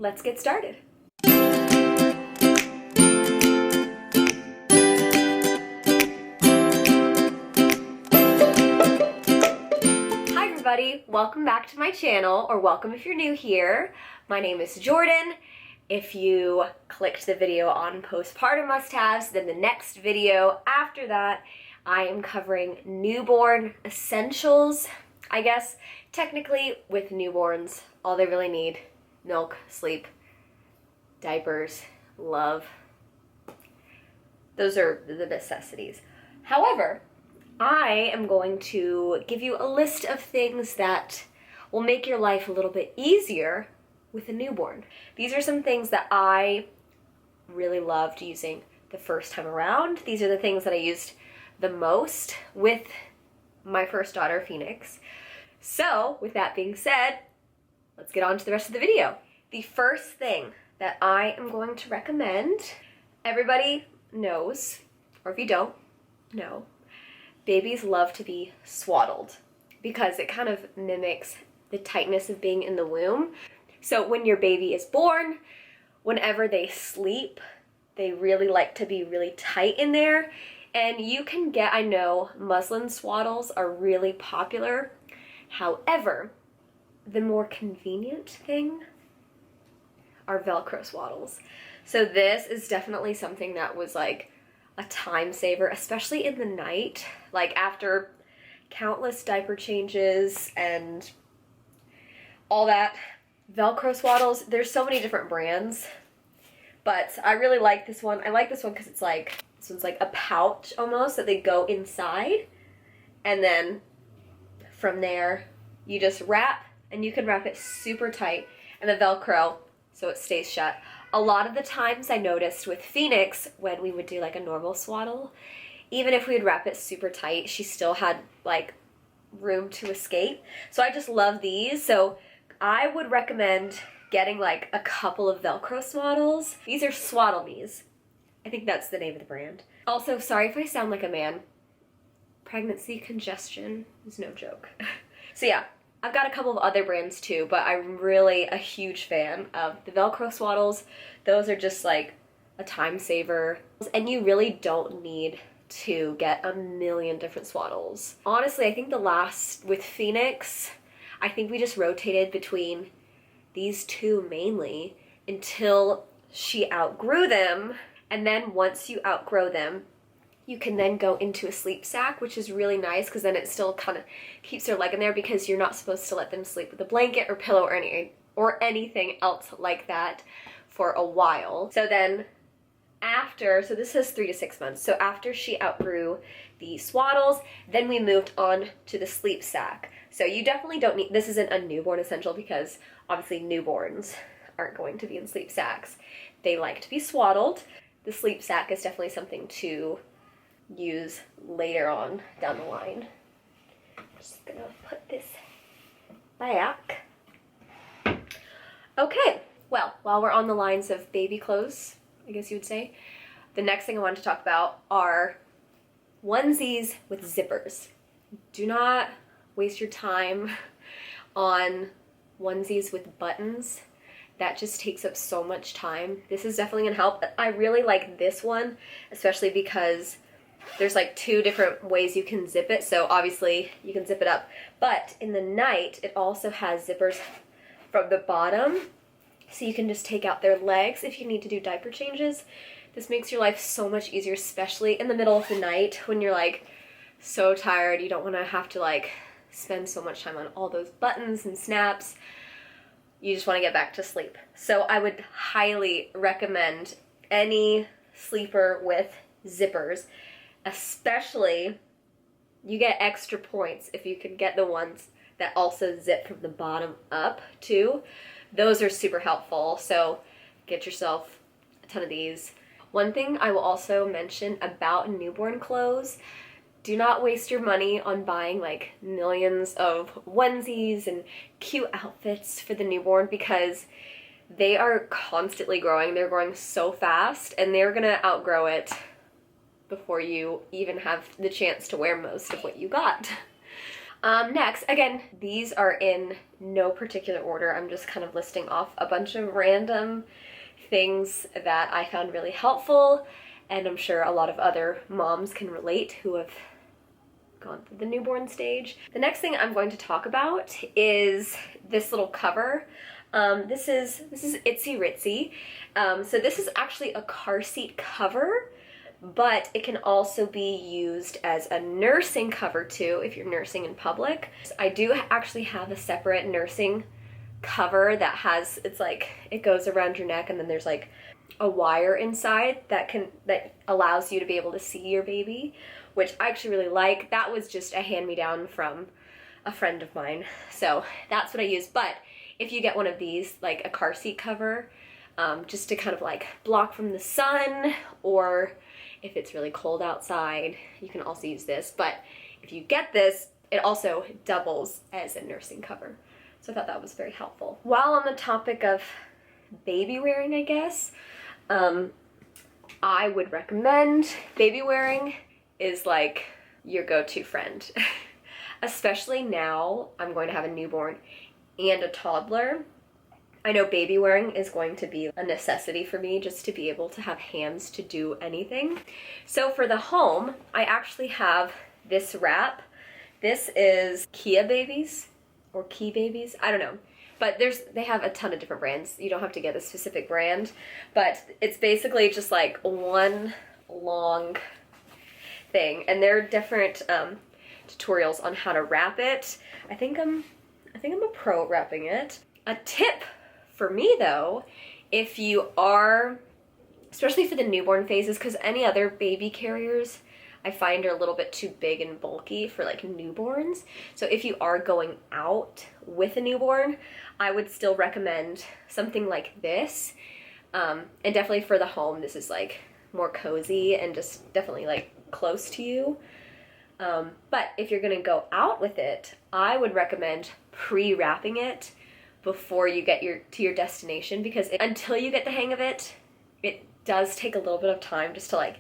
let's get started. Hi everybody, welcome back to my channel, or welcome if you're new here. My name is Jordan. If you clicked the video on postpartum must-haves, then the next video after that, I am covering newborn essentials. I guess technically with newborns, all they really need: milk, sleep, diapers, love. Those are the necessities. However, I am going to give you a list of things that will make your life a little bit easier with a newborn. These are some things that I really loved using the first time around. These are the things that I used the most with my first daughter, Phoenix. So, with that being said, let's get on to the rest of the video. The first thing that I am going to recommend, everybody knows, or if you don't know, babies love to be swaddled because it kind of mimics the tightness of being in the womb. So when your baby is born, whenever they sleep, they really like to be really tight in there. And you can get, I know, muslin swaddles are really popular. However, the more convenient thing are Velcro swaddles. So this is definitely something that was like a time saver, especially in the night, like after countless diaper changes and all that. Velcro swaddles, there's so many different brands, but I really like this one. I like this one because it's like, this one's like a pouch almost that they go inside, and then from there you just wrap, and you can wrap it super tight, and the Velcro so it stays shut. A lot of the times I noticed with Phoenix, when we would do like a normal swaddle, even if we would wrap it super tight, she still had like room to escape. So I just love these. So I would recommend getting like a couple of Velcro swaddles. These are Swaddle Me's. I think that's the name of the brand. Also, sorry if I sound like a man. Pregnancy congestion is no joke. So yeah, I've got a couple of other brands too, but I'm really a huge fan of the Velcro swaddles. Those are just like a time saver. And you really don't need to get a million different swaddles. Honestly, I think with Phoenix, I think we just rotated between these two mainly until she outgrew them. And then once you outgrow them, you can then go into a sleep sack, which is really nice because then it still kind of keeps their leg in there, because you're not supposed to let them sleep with a blanket or pillow or anything else like that for a while. So then so this says 3 to 6 months. So after she outgrew the swaddles, then we moved on to the sleep sack. So you definitely don't need, this isn't a newborn essential because obviously newborns aren't going to be in sleep sacks. They like to be swaddled. The sleep sack is definitely something to use later on down the line. I'm just gonna put this back. Okay, well, while we're on the lines of baby clothes, I guess you would say, the next thing I wanted to talk about are onesies with zippers. Do not waste your time on onesies with buttons. That just takes up so much time. This is definitely gonna help. I really like this one, especially because there's like 2 different ways you can zip it. So obviously you can zip it up, but in the night, it also has zippers from the bottom. So you can just take out their legs if you need to do diaper changes. This makes your life so much easier, especially in the middle of the night when you're like so tired. You don't wanna have to like spend so much time on all those buttons and snaps. You just want to get back to sleep. So I would highly recommend any sleeper with zippers, especially you get extra points if you can get the ones that also zip from the bottom up too. Those are super helpful. So get yourself a ton of these. One thing I will also mention about newborn clothes, do not waste your money on buying like millions of onesies and cute outfits for the newborn, because they are constantly growing. They're growing so fast, and they're gonna outgrow it before you even have the chance to wear most of what you got. Next, again, these are in no particular order. I'm just kind of listing off a bunch of random things that I found really helpful, and I'm sure a lot of other moms can relate who have gone through the newborn stage. The next thing I'm going to talk about is this little cover. This is Itsy Ritsy. So this is actually a car seat cover, but it can also be used as a nursing cover too if you're nursing in public. I do actually have a separate nursing cover that has, it's like, it goes around your neck and then there's like a wire inside that allows you to be able to see your baby, which I actually really like. That was just a hand-me-down from a friend of mine, so that's what I use. But if you get one of these, like a car seat cover, just to kind of like block from the sun, or if it's really cold outside, you can also use this. But if you get this, it also doubles as a nursing cover. So I thought that was very helpful. While on the topic of baby wearing, I guess, I would recommend baby wearing is like your go-to friend. Especially now I'm going to have a newborn and a toddler. I know baby wearing is going to be a necessity for me just to be able to have hands to do anything. So for the home, I actually have this wrap. This is Kia Babies or Key Babies, I don't know. But they have a ton of different brands. You don't have to get a specific brand, but it's basically just like one long thing, and there are different tutorials on how to wrap it. I think I'm a pro at wrapping it. A tip for me though, if you are, especially for the newborn phases, because any other baby carriers I find are a little bit too big and bulky for like newborns. So if you are going out with a newborn, I would still recommend something like this. And definitely for the home, this is like more cozy and just definitely like close to you. But if you're gonna go out with it, I would recommend pre-wrapping it before you get to your destination, because until you get the hang of it, it does take a little bit of time just to like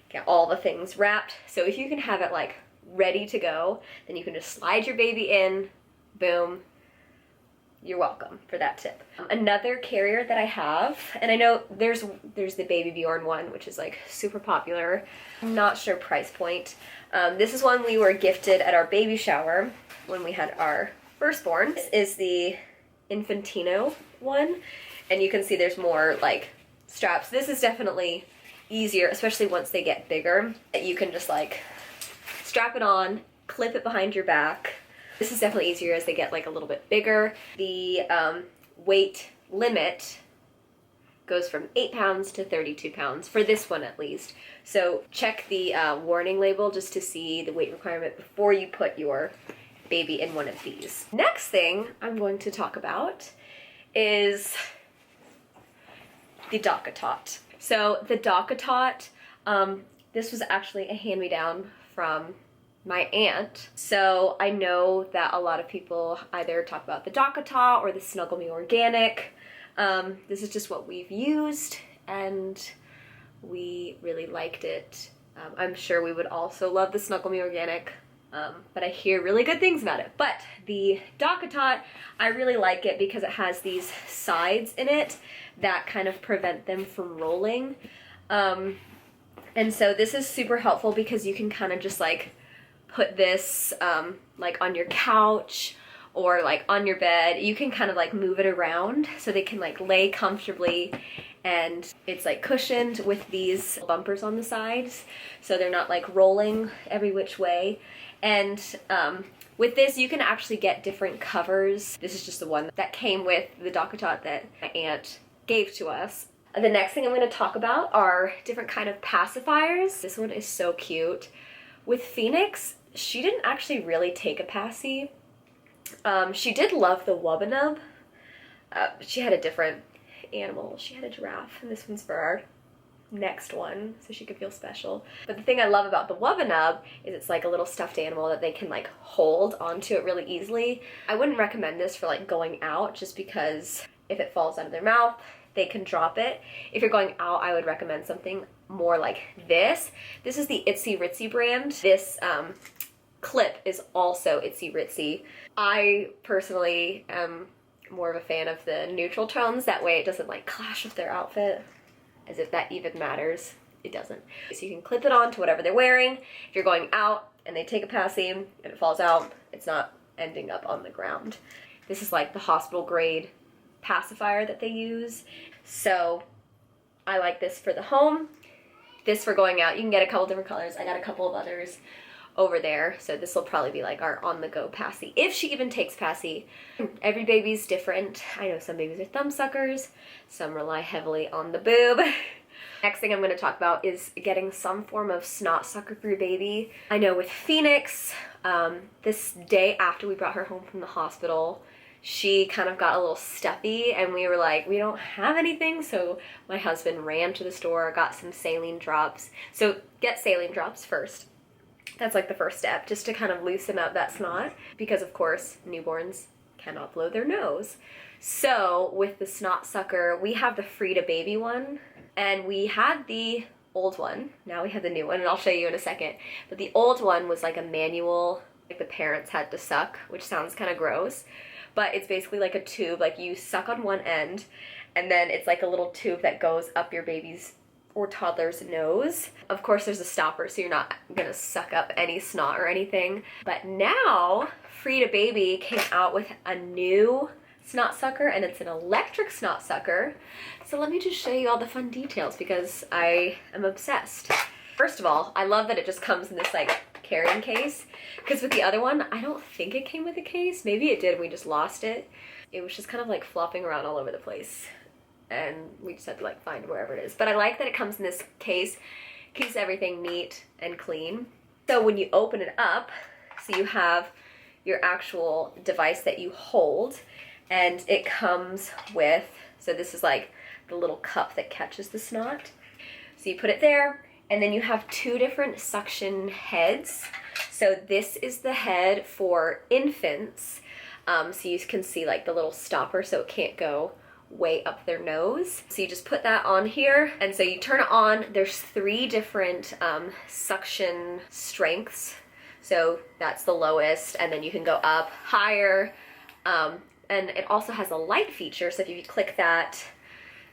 get all the things wrapped. So if you can have it like ready to go, then you can just slide your baby in, boom, you're welcome for that tip. Another carrier that I have, and I know there's the Baby Bjorn one, which is like super popular. I'm not sure price point. This is one we were gifted at our baby shower when we had our firstborn. This is the Infantino one, and you can see there's more like straps. This is definitely easier, especially once they get bigger. You can just like strap it on, clip it behind your back. This is definitely easier as they get like a little bit bigger. The weight limit goes from 8 pounds to 32 pounds, for this one at least. So check the warning label just to see the weight requirement before you put your baby in one of these. Next thing I'm going to talk about is the DockATot. So the DockATot, this was actually a hand-me-down from my aunt. So I know that a lot of people either talk about the DockATot or the Snuggle Me Organic. This is just what we've used, and we really liked it. I'm sure we would also love the Snuggle Me Organic, but I hear really good things about it. But the DockATot, I really like it because it has these sides in it that kind of prevent them from rolling. And so this is super helpful because you can kind of just like put this like on your couch or like on your bed. You can kind of like move it around so they can like lay comfortably, and it's like cushioned with these bumpers on the sides so they're not like rolling every which way. And with this you can actually get different covers. This is just the one that came with the DockATot that my aunt gave to us. The next thing I'm going to talk about are different kind of pacifiers. This one is so cute. With Phoenix, she didn't actually really take a passy. She did love the Wubbanub. She had a different animal. She had a giraffe, and this one's for our next one, so she could feel special. But the thing I love about the Wubbanub is it's like a little stuffed animal that they can like hold onto it really easily. I wouldn't recommend this for like going out, just because if it falls out of their mouth, they can drop it. If you're going out, I would recommend something more like this. This is the Itsy Ritsy brand. This clip is also itsy ritzy. I personally am more of a fan of the neutral tones. That way it doesn't like clash with their outfit, as if that even matters. It doesn't. So you can clip it on to whatever they're wearing. If you're going out and they take a passy and it falls out, it's not ending up on the ground. This is like the hospital grade pacifier that they use. So I like this for the home. This for going out. You can get a couple different colors. I got a couple of others over there. So this will probably be like our on-the-go passy, if she even takes passy. Every baby's different. I know some babies are thumb suckers. Some rely heavily on the boob. Next thing I'm going to talk about is getting some form of snot sucker for your baby. I know with Phoenix, this day after we brought her home from the hospital, she kind of got a little stuffy and we were like, we don't have anything. So my husband ran to the store, got some saline drops. So get saline drops first. That's like the first step, just to kind of loosen up that snot, because of course newborns cannot blow their nose. So with the snot sucker, we have the Frida baby one, and we had the old one. Now we have the new one, and I'll show you in a second. But the old one was like a manual, like the parents had to suck, which sounds kind of gross. But it's basically like a tube, like you suck on one end, and then it's like a little tube that goes up your baby's or toddler's nose. Of course there's a stopper, so you're not gonna suck up any snot or anything. But now, Frida Baby came out with a new snot sucker, and it's an electric snot sucker. So let me just show you all the fun details, because I am obsessed. First of all, I love that it just comes in this like carrying case, because with the other one, I don't think it came with a case. Maybe it did and we just lost it. It was just kind of like flopping around all over the place, and we just had to like find wherever it is. But I like that it comes in this case, keeps everything neat and clean. So when you open it up, so you have your actual device that you hold, and it comes with, so this is like the little cup that catches the snot. So you put it there, and then you have two different suction heads. So this is the head for infants. So you can see like the little stopper, so it can't go way up their nose. So you just put that on here, and so you turn it on. There's 3 different suction strengths. So that's the lowest, and then you can go up higher. And it also has a light feature, so if you click that,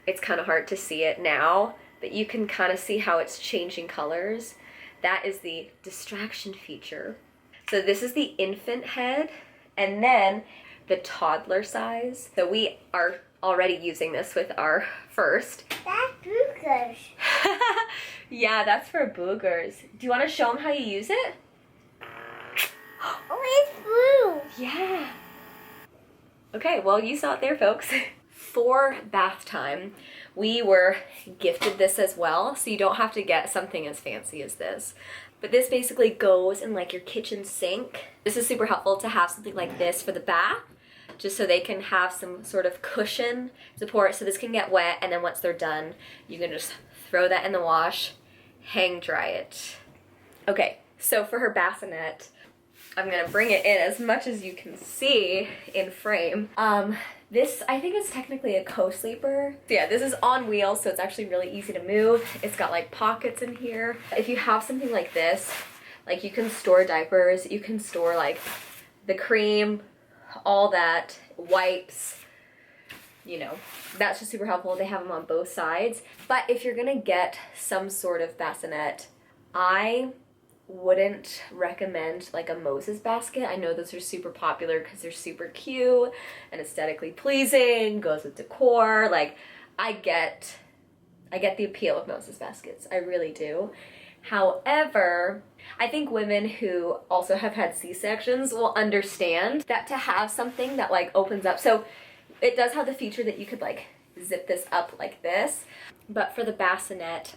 it's kind of hard to see it now, but you can kind of see how it's changing colors. That is the distraction feature. So this is the infant head, and then the toddler size. So we are already using this with our first. That's boogers. Yeah, that's for boogers. Do you want to show them how you use it? Oh, it's blue. Yeah. Okay, well, you saw it there, folks. For bath time, we were gifted this as well, so you don't have to get something as fancy as this. But this basically goes in like your kitchen sink. This is super helpful to have something like this for the bath, just so they can have some sort of cushion support, so this can get wet, and then once they're done, you can just throw that in the wash, hang dry it. Okay, so for her bassinet, I'm gonna bring it in as much as you can see in frame. This, I think, is technically a co-sleeper. So yeah, this is on wheels, so it's actually really easy to move. It's got like pockets in here. If you have something like this, like you can store diapers, you can store like the cream, all that, wipes, you know, that's just super helpful. They have them on both sides. But if you're gonna get some sort of bassinet, I wouldn't recommend like a Moses basket. I know those are super popular because they're super cute and aesthetically pleasing, goes with decor. Like, I get the appeal of Moses baskets. I really do. However, I think women who also have had C-sections will understand that to have something that like opens up. So it does have the feature that you could like zip this up like this, but for the bassinet,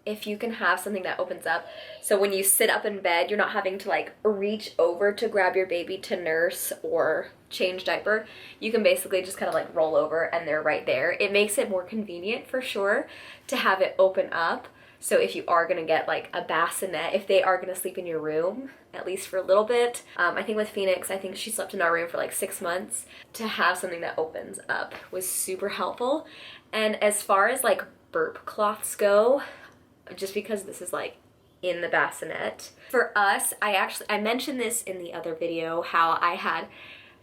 if you can have something that opens up, so when you sit up in bed, you're not having to like reach over to grab your baby to nurse or change diaper. You can basically just kind of like roll over and they're right there. It makes it more convenient for sure to have it open up. So if you are gonna get like a bassinet, if they are gonna sleep in your room, at least for a little bit, I think with Phoenix, I think she slept in our room for like 6 months, to have something that opens up was super helpful. And as far as like burp cloths go, just because this is like in the bassinet. For us, I mentioned this in the other video, how I had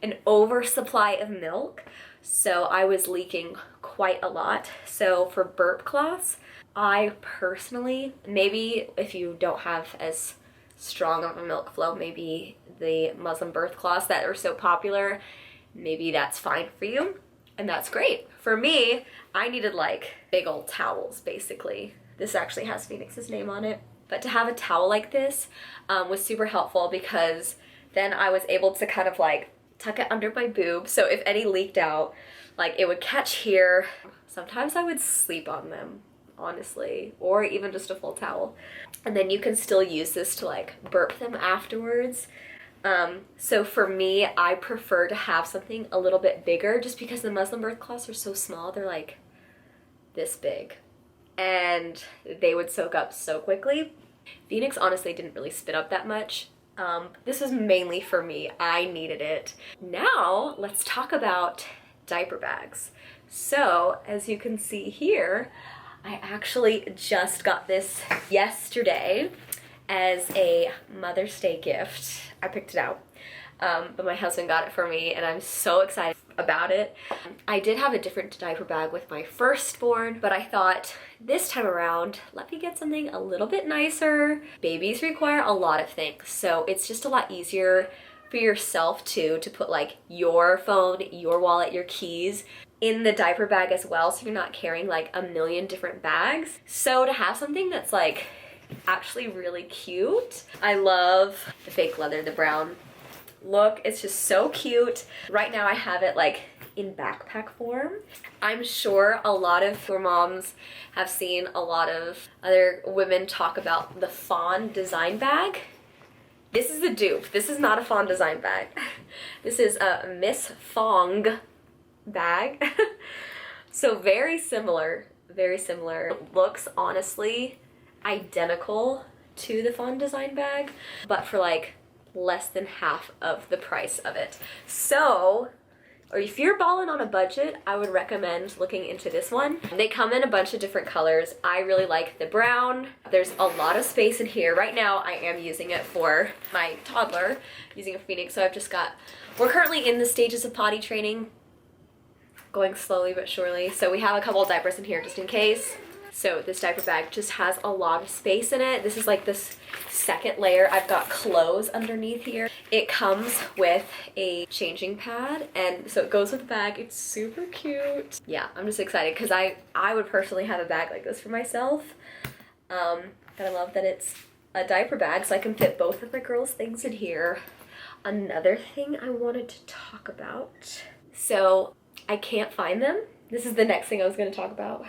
an oversupply of milk, so I was leaking quite a lot. So for burp cloths, I personally, maybe if you don't have as strong of a milk flow, maybe the Muslim birth cloths that are so popular, maybe that's fine for you, and that's great. For me, I needed like big old towels, basically. This actually has Phoenix's name on it. But to have a towel like this was super helpful, because then I was able to kind of like tuck it under my boob, so if any leaked out, like it would catch here. Sometimes I would sleep on them, honestly, or even just a full towel. And then you can still use this to like burp them afterwards. So for me, I prefer to have something a little bit bigger, just because the Muslim birth cloths are so small. They're like this big, and they would soak up so quickly. Phoenix honestly didn't really spit up that much. This was mainly for me. I needed it. Now let's talk about diaper bags. So as you can see here, I actually just got this yesterday as a Mother's Day gift. I picked it out, but my husband got it for me, and I'm so excited about it. I did have a different diaper bag with my firstborn, but I thought this time around, let me get something a little bit nicer. Babies require a lot of things, so it's just a lot easier for yourself too, to put like your phone, your wallet, your keys in the diaper bag as well, so you're not carrying like a million different bags. So to have something that's like actually really cute. I love the fake leather, the brown look. It's just so cute. Right now I have it like in backpack form. I'm sure a lot of your moms have seen a lot of other women talk about the fawn design bag. This is a dupe. This is not a fawn design bag. This is a Miss Fong bag. So very similar, very similar. It looks honestly identical to the fawn design bag, but for like less than half of the price of it. So, or if you're balling on a budget, I would recommend looking into this one. They come in a bunch of different colors. I really like the brown. There's a lot of space in here. Right now I am using it for my toddler, using a Phoenix. So we're currently in the stages of potty training, going slowly but surely. So we have a couple of diapers in here just in case. So this diaper bag just has a lot of space in it. This is like this second layer. I've got clothes underneath here. It comes with a changing pad, and so it goes with the bag. It's super cute. Yeah, I'm just excited because I would personally have a bag like this for myself. And I love that it's a diaper bag, so I can fit both of my girls' things in here. Another thing I wanted to talk about. So I can't find them. This is the next thing I was going to talk about.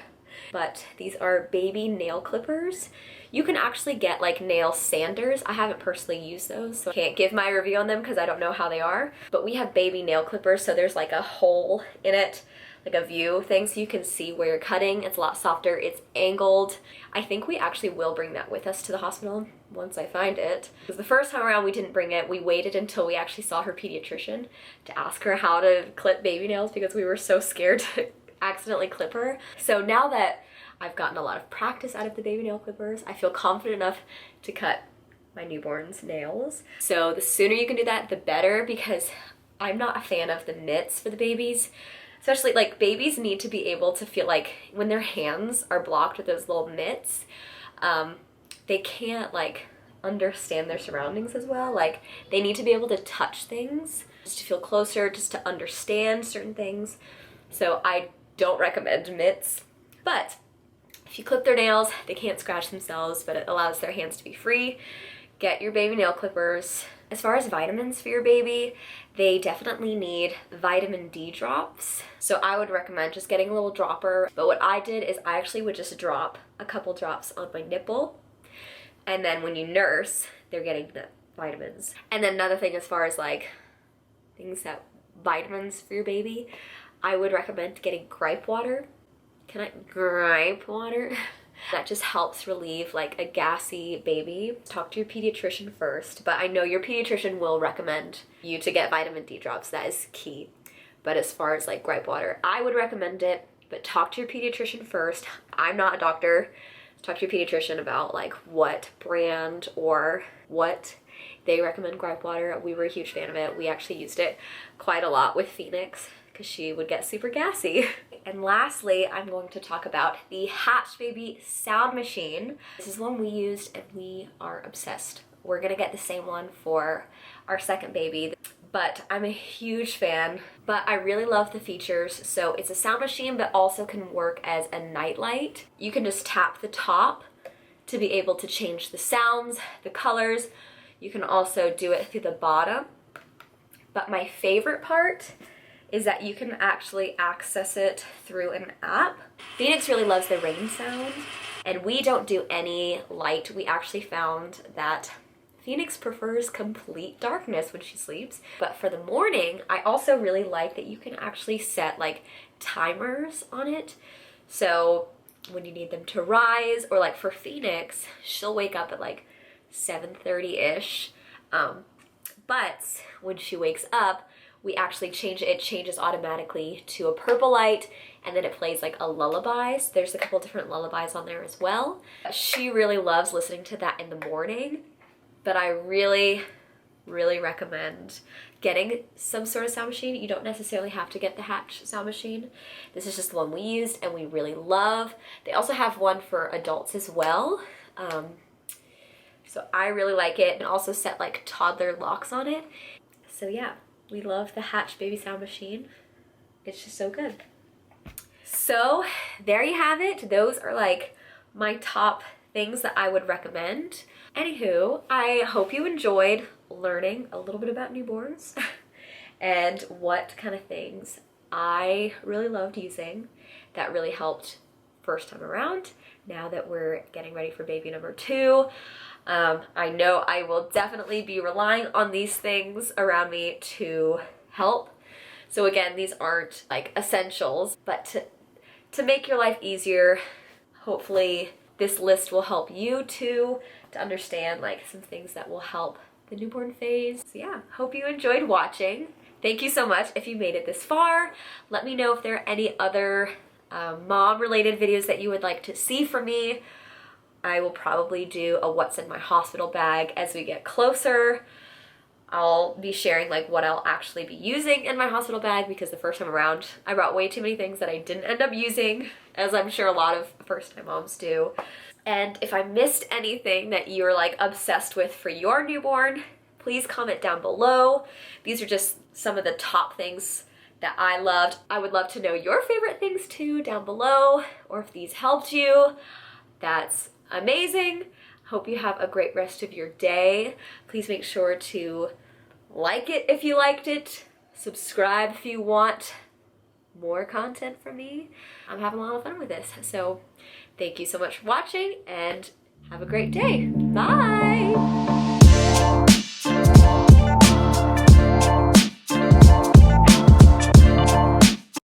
But these are baby nail clippers. You can actually get like nail sanders. I haven't personally used those, so I can't give my review on them because I don't know how they are. But we have baby nail clippers, so there's like a hole in it, like a view thing, so you can see where you're cutting. It's a lot softer. It's angled. I think we actually will bring that with us to the hospital once I find it. Because the first time around we didn't bring it. We waited until we actually saw her pediatrician to ask her how to clip baby nails because we were so scared to accidentally clip her. So now that I've gotten a lot of practice out of the baby nail clippers, I feel confident enough to cut my newborn's nails. So the sooner you can do that, the better, because I'm not a fan of the mitts for the babies. Especially like babies need to be able to feel like when their hands are blocked with those little mitts, they can't like understand their surroundings as well. Like they need to be able to touch things, just to feel closer, just to understand certain things. So I don't recommend mitts, but if you clip their nails, they can't scratch themselves, but it allows their hands to be free. Get your baby nail clippers. As far as vitamins for your baby, they definitely need vitamin D drops. So I would recommend just getting a little dropper. But what I did is I actually would just drop a couple drops on my nipple. And then when you nurse, they're getting the vitamins. And then another thing as far as like vitamins for your baby, I would recommend getting gripe water. Gripe water? That just helps relieve like a gassy baby. Talk to your pediatrician first, but I know your pediatrician will recommend you to get vitamin D drops. That is key. But as far as like gripe water, I would recommend it, but talk to your pediatrician first. I'm not a doctor, talk to your pediatrician about like what brand or what they recommend gripe water. We were a huge fan of it. We actually used it quite a lot with Phoenix because she would get super gassy. And lastly, I'm going to talk about the Hatch Baby sound machine. This is one we used and we are obsessed. We're gonna get the same one for our second baby, but I'm a huge fan. But I really love the features. So it's a sound machine, but also can work as a nightlight. You can just tap the top to be able to change the sounds, the colors. You can also do it through the bottom. But my favorite part is that you can actually access it through an app. Phoenix really loves the rain sound, and we don't do any light. We actually found that Phoenix prefers complete darkness when she sleeps. But for the morning, I also really like that you can actually set like timers on it. So when you need them to rise, or like for Phoenix, she'll wake up at like 7:30-ish. But when she wakes up, we actually change it. It changes automatically to a purple light, and then it plays like a lullaby. So there's a couple different lullabies on there as well. She really loves listening to that in the morning, but I really recommend getting some sort of sound machine. You don't necessarily have to get the Hatch sound machine. This is just the one we used and we really love. They also have one for adults as well. So I really like it, and also set like toddler locks on it. So yeah, we love the Hatch Baby sound machine. It's just so good. So there you have it. Those are like my top things that I would recommend. Anywho, I hope you enjoyed learning a little bit about newborns and what kind of things I really loved using that really helped first time around. Now that we're getting ready for baby number 2, I know I will definitely be relying on these things around me to help. So again, these aren't like essentials, but to make your life easier, hopefully this list will help you too to understand like some things that will help the newborn phase. So yeah, hope you enjoyed watching. Thank you so much if you made it this far. Let me know if there are any other mom related videos that you would like to see from me. I will probably do a what's in my hospital bag as we get closer. I'll be sharing like what I'll actually be using in my hospital bag, because the first time around I brought way too many things that I didn't end up using, as I'm sure a lot of first time moms do. And if I missed anything that you're like obsessed with for your newborn, please comment down below. These are just some of the top things that I loved. I would love to know your favorite things too down below, or if these helped you. That's amazing. Hope you have a great rest of your day. Please make sure to like it if you liked it, subscribe if you want more content from me. I'm having a lot of fun with this. So thank you so much for watching and have a great day. Bye.